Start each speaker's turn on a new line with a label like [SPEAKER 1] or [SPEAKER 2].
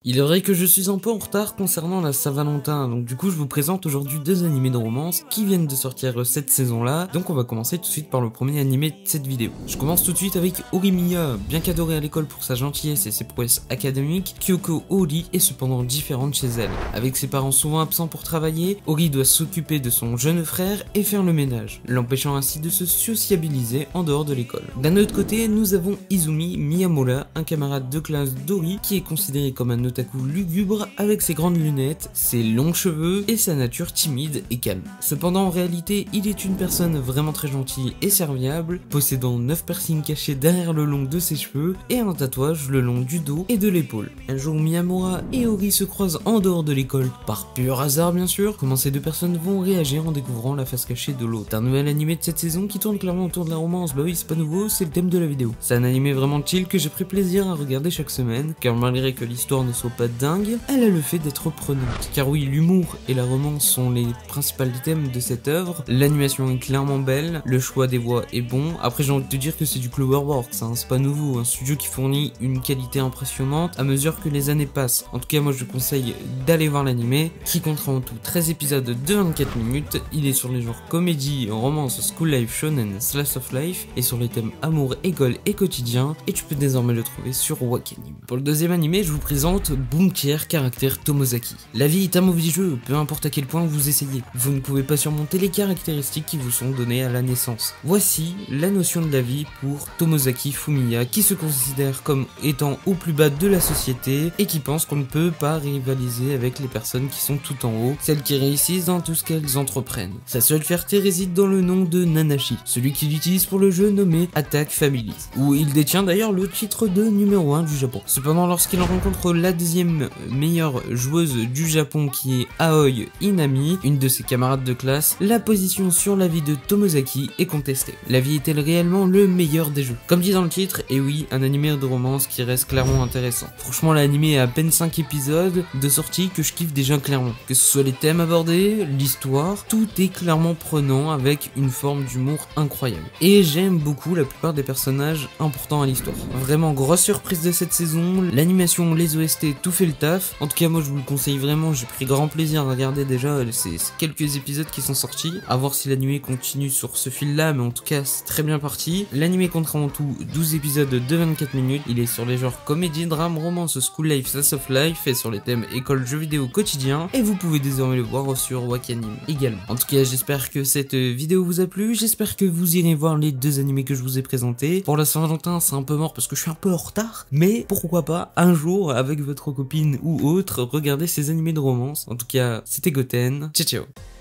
[SPEAKER 1] Il est vrai que je suis un peu en retard concernant la Saint-Valentin, donc du coup je vous présente aujourd'hui deux animés de romance qui viennent de sortir cette saison-là, donc on va commencer tout de suite par le premier animé de cette vidéo. Je commence tout de suite avec Horimiya. Bien qu'adorée à l'école pour sa gentillesse et ses prouesses académiques, Kyoko Ori est cependant différente chez elle. Avec ses parents souvent absents pour travailler, Ori doit s'occuper de son jeune frère et faire le ménage, l'empêchant ainsi de se sociabiliser en dehors de l'école. D'un autre côté, nous avons Izumi Miyamura, un camarade de classe d'Ori qui est considéré comme un otaku lugubre avec ses grandes lunettes, ses longs cheveux et sa nature timide et calme. Cependant en réalité il est une personne vraiment très gentille et serviable, possédant 9 piercings cachés derrière le long de ses cheveux et un tatouage le long du dos et de l'épaule. Un jour Miyamura et Ori se croisent en dehors de l'école, par pur hasard bien sûr. Comment ces deux personnes vont réagir en découvrant la face cachée de l'autre. Un nouvel animé de cette saison qui tourne clairement autour de la romance, bah oui c'est pas nouveau, c'est le thème de la vidéo. C'est un animé vraiment chill que j'ai pris plaisir à regarder chaque semaine, car malgré que l'histoire ne soit pas dingue, elle a le fait d'être prenante. Car oui, l'humour et la romance sont les principaux thèmes de cette œuvre, l'animation est clairement belle, le choix des voix est bon. Après j'ai envie de te dire que c'est du Cloverworks, hein, c'est pas nouveau, un studio qui fournit une qualité impressionnante à mesure que les années passent. En tout cas moi je conseille d'aller voir l'animé, qui comptera en tout 13 épisodes de 24 minutes, il est sur les genres comédie, romance, school life, shonen, slice of life, et sur les thèmes amour, école et quotidien, et tu peux désormais le trouver sur Wakanim. Pour le deuxième animé, je vous présente Bunker caractère Tomozaki. La vie est un mauvais jeu, peu importe à quel point vous essayez. Vous ne pouvez pas surmonter les caractéristiques qui vous sont données à la naissance. Voici la notion de la vie pour Tomozaki Fumiya, qui se considère comme étant au plus bas de la société et qui pense qu'on ne peut pas rivaliser avec les personnes qui sont tout en haut, celles qui réussissent dans tout ce qu'elles entreprennent. Sa seule fierté réside dans le nom de Nanashi, celui qu'il utilise pour le jeu nommé Attack Family, où il détient d'ailleurs le titre de numéro 1 du Japon. Cependant, lorsqu'il rencontre la deuxième meilleure joueuse du Japon qui est Aoi Inami, une de ses camarades de classe, la position sur la vie de Tomozaki est contestée. La vie est-elle réellement le meilleur des jeux? Comme dit dans le titre, et oui, un animé de romance qui reste clairement intéressant. Franchement, l'animé a à peine 5 épisodes de sortie que je kiffe déjà clairement. Que ce soit les thèmes abordés, l'histoire, tout est clairement prenant avec une forme d'humour incroyable. Et j'aime beaucoup la plupart des personnages importants à l'histoire. Vraiment grosse surprise de cette saison, l'animation, les OST, tout fait le taf. En tout cas moi je vous le conseille vraiment, j'ai pris grand plaisir à regarder déjà ces quelques épisodes qui sont sortis, à voir si l'animé continue sur ce fil là, mais en tout cas c'est très bien parti. L'animé comptera en tout 12 épisodes de 24 minutes, il est sur les genres comédie, drame, romance, school life, slice of life et sur les thèmes école, jeux vidéo, quotidien, et vous pouvez désormais le voir sur Wakanim également. En tout cas j'espère que cette vidéo vous a plu, j'espère que vous irez voir les deux animés que je vous ai présentés. Pour la Saint-Valentin c'est un peu mort parce que je suis un peu en retard, mais pourquoi pas un jour avec votre copine ou autre regarder ces animés de romance. En tout cas c'était Goten, ciao ciao.